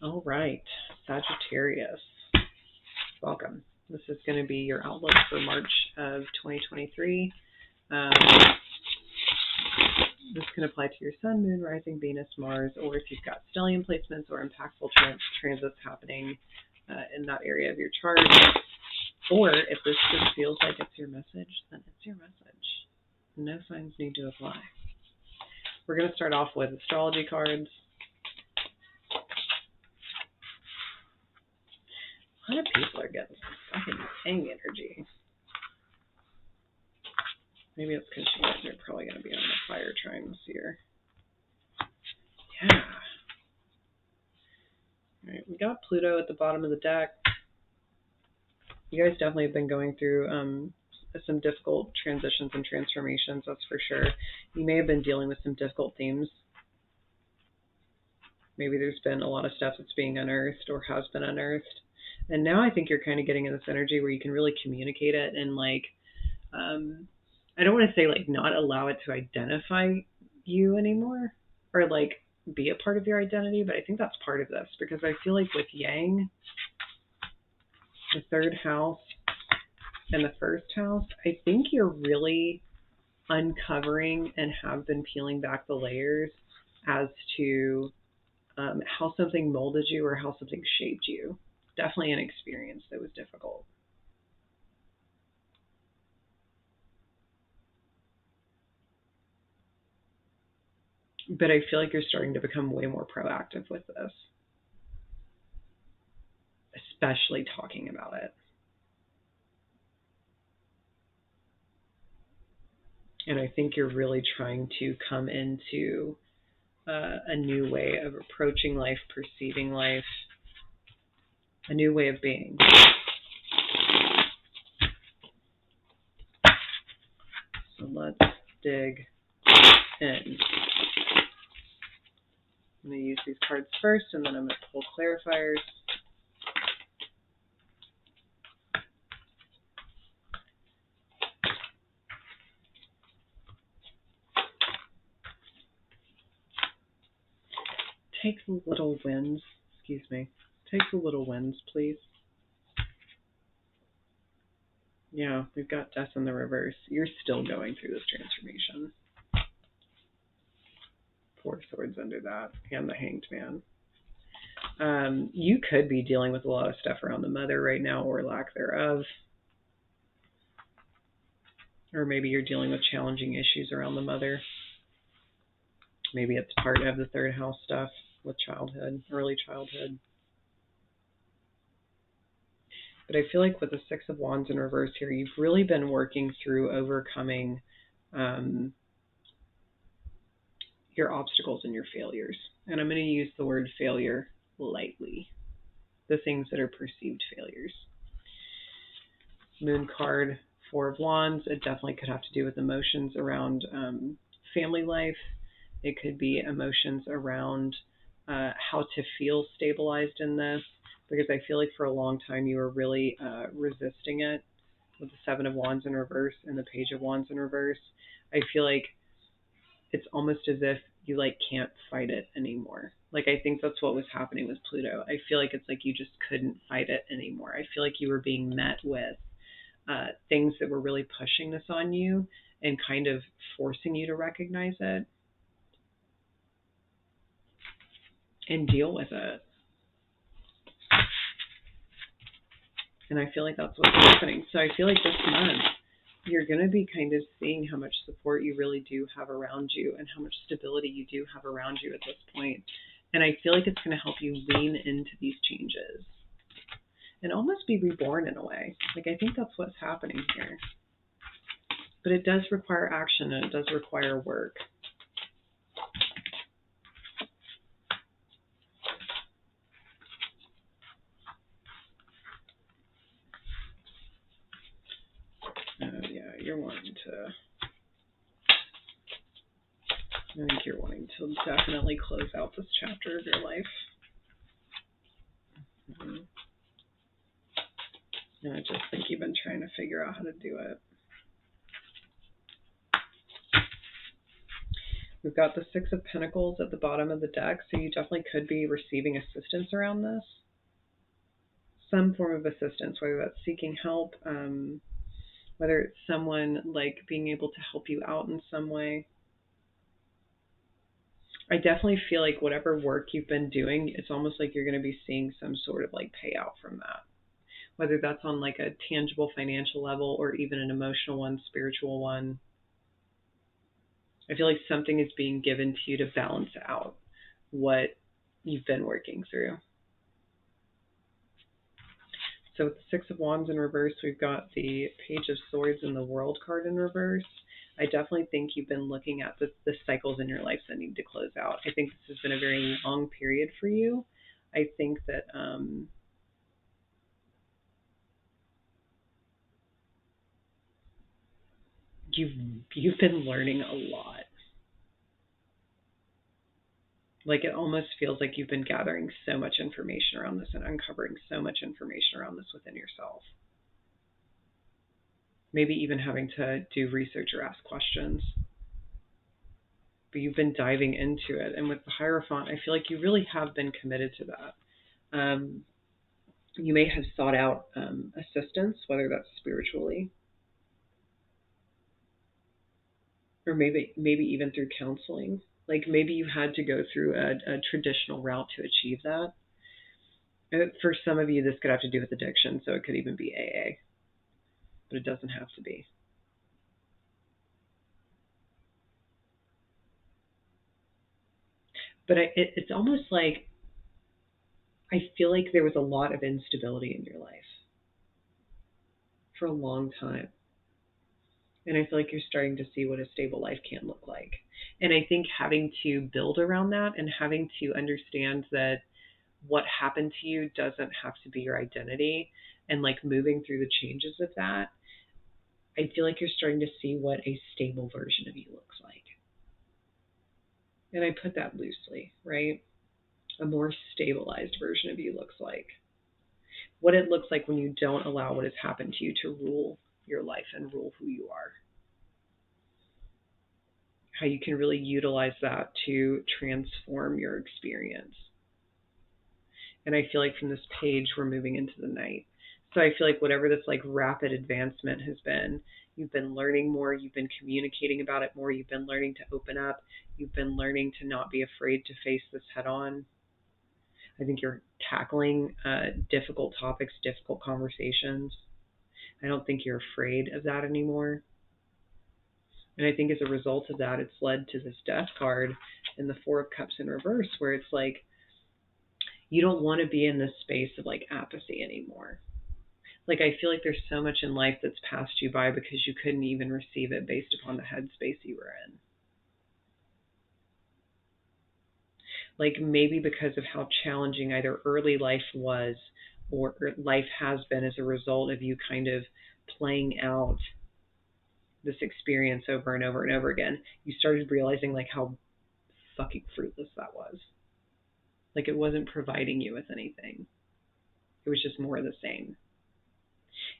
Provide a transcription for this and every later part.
All right, Sagittarius, welcome. This is going to be your outlook for March of 2023. This can apply to your Sun, Moon, Rising, Venus, Mars, or if you've got stellium placements or impactful transits happening in that area of your chart. Or if this just feels like it's your message, then it's your message. No signs need to apply. We're going to start off with astrology cards. A lot of people are getting fucking Yang energy. Maybe it's because you guys are probably going to be on the fire trine this year. Yeah. All right, we got Pluto at the bottom of the deck. You guys definitely have been going through some difficult transitions and transformations, that's for sure. You may have been dealing with some difficult themes. Maybe there's been a lot of stuff that's being unearthed or has been unearthed. And now I think you're kind of getting in this energy where you can really communicate it and I don't want to say not allow it to identify you anymore or be a part of your identity, but I think that's part of this because I feel like with Yang, the third house and the first house, I think you're really uncovering and have been peeling back the layers as to how something molded you or how something shaped you. Definitely an experience that was difficult. But I feel like you're starting to become way more proactive with this, especially talking about it. And I think you're really trying to come into a new way of approaching life, perceiving life, a new way of being. So let's dig in. I'm going to use these cards first, and then I'm going to pull clarifiers. Take the little winds, Take the little winds, please. Yeah, we've got death in the reverse. You're still going through this transformation. 4 swords under that, and the Hanged Man. You could be dealing with a lot of stuff around the mother right now, or lack thereof. Or maybe you're dealing with challenging issues around the mother. Maybe it's part of the third house stuff with childhood, early childhood. But I feel like with the 6 of Wands in reverse here, you've really been working through overcoming your obstacles and your failures. And I'm going to use the word failure lightly. The things that are perceived failures. Moon card, 4 of Wands. It definitely could have to do with emotions around family life. It could be emotions around how to feel stabilized in this. Because I feel like for a long time you were really resisting it with the 7 of Wands in reverse and the Page of Wands in reverse. I feel like it's almost as if you can't fight it anymore. I think that's what was happening with Pluto. I feel like it's like you just couldn't fight it anymore. I feel like you were being met with things that were really pushing this on you and kind of forcing you to recognize it and deal with it. And I feel like that's what's happening. So I feel like this month, you're going to be kind of seeing how much support you really do have around you and how much stability you do have around you at this point. And I feel like it's going to help you lean into these changes and almost be reborn in a way. I think that's what's happening here. But it does require action and it does require work. I think you're wanting to definitely close out this chapter of your life. And I just think you've been trying to figure out how to do it. We've got the Six of Pentacles at the bottom of the deck, so you definitely could be receiving assistance around this. Some form of assistance, whether that's seeking help, whether it's someone like being able to help you out in some way. I definitely feel like whatever work you've been doing, it's almost like you're going to be seeing some sort of like payout from that. Whether that's on like a tangible financial level or even an emotional one, spiritual one. I feel like something is being given to you to balance out what you've been working through. So with the Six of Wands in reverse, we've got the Page of Swords and the World card in reverse. I definitely think you've been looking at the cycles in your life that need to close out. I think this has been a very long period for you. I think that you've been learning a lot. Like it almost feels like you've been gathering so much information around this and uncovering so much information around this within yourself. Maybe even having to do research or ask questions. But you've been diving into it. And with the Hierophant, I feel like you really have been committed to that. You may have sought out assistance, whether that's spiritually, or maybe even through counseling. Like maybe you had to go through a traditional route to achieve that. For some of you, this could have to do with addiction, so it could even be AA, but it doesn't have to be. But it's almost like I feel like there was a lot of instability in your life for a long time. And I feel like you're starting to see what a stable life can look like. And I think having to build around that and having to understand that what happened to you doesn't have to be your identity, and like moving through the changes of that, I feel like you're starting to see what a stable version of you looks like. And I put that loosely, right? A more stabilized version of you looks like. What it looks like when you don't allow what has happened to you to rule your life and rule who you are. How you can really utilize that to transform your experience. And I feel like from this page, we're moving into the night. So I feel like whatever this like rapid advancement has been, you've been learning more, you've been communicating about it more, you've been learning to open up, you've been learning to not be afraid to face this head on. I think you're tackling difficult topics, difficult conversations. I don't think you're afraid of that anymore. And I think as a result of that, it's led to this Death card in the Four of Cups in reverse, where it's like, you don't want to be in this space of like apathy anymore. Like I feel like there's so much in life that's passed you by because you couldn't even receive it based upon the headspace you were in. Like maybe because of how challenging either early life was or life has been as a result of you kind of playing out this experience over and over and over again, you started realizing like how fucking fruitless that was. Like it wasn't providing you with anything. It was just more of the same.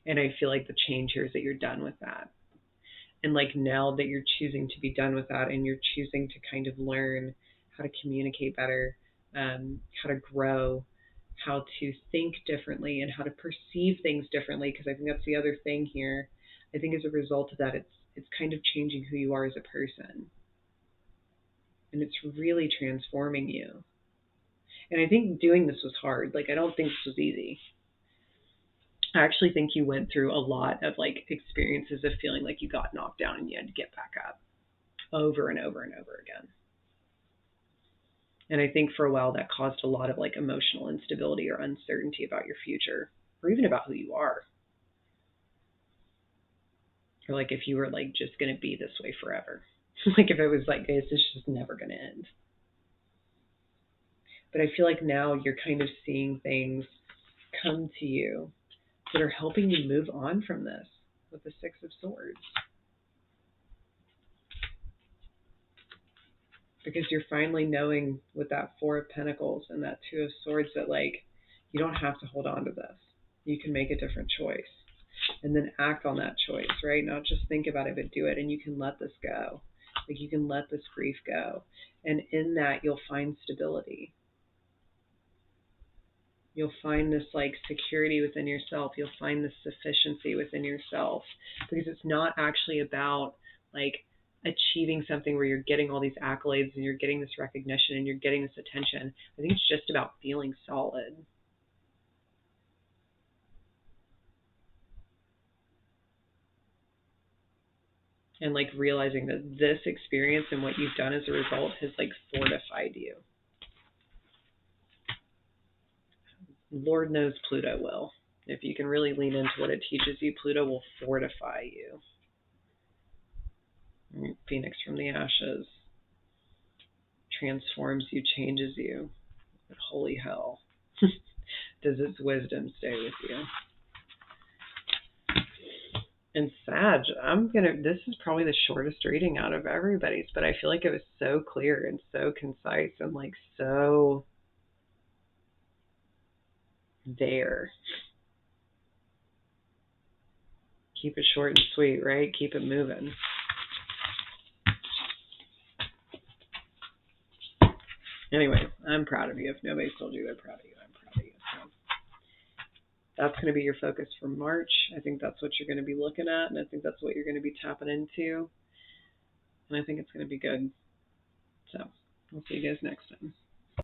And I feel like the change here is that you're done with that. And like now that you're choosing to be done with that and you're choosing to kind of learn how to communicate better, how to grow, how to think differently and how to perceive things differently, because I think that's the other thing here. I think as a result of that, it's kind of changing who you are as a person. And it's really transforming you. And I think doing this was hard. Like, I don't think this was easy. I actually think you went through a lot of like experiences of feeling like you got knocked down and you had to get back up over and over and over again. And I think for a while that caused a lot of like emotional instability or uncertainty about your future, or even about who you are. Or like if you were like just going to be this way forever. Like if it was like, it's just never going to end. But I feel like now you're kind of seeing things come to you that are helping you move on from this with the Six of Swords. Because you're finally knowing with that Four of Pentacles and that Two of Swords that like, you don't have to hold on to this. You can make a different choice and then act on that choice, right? Not just think about it, but do it. And you can let this go. Like you can let this grief go. And in that, you'll find stability. You'll find this like security within yourself. You'll find this sufficiency within yourself, because it's not actually about like achieving something where you're getting all these accolades and you're getting this recognition and you're getting this attention. I think it's just about feeling solid. And like realizing that this experience and what you've done as a result has like fortified you. Lord knows Pluto will. If you can really lean into what it teaches you, Pluto will fortify you. Phoenix from the ashes transforms you, changes you. But holy hell, does its wisdom stay with you? And Sag, this is probably the shortest reading out of everybody's, but I feel like it was so clear and so concise and like so there. Keep it short and sweet, right? Keep it moving. Anyway, I'm proud of you. If nobody's told you they're proud of you, I'm proud of you. So that's going to be your focus for March. I think that's what you're going to be looking at, and I think that's what you're going to be tapping into. And I think it's going to be good. So we'll see you guys next time.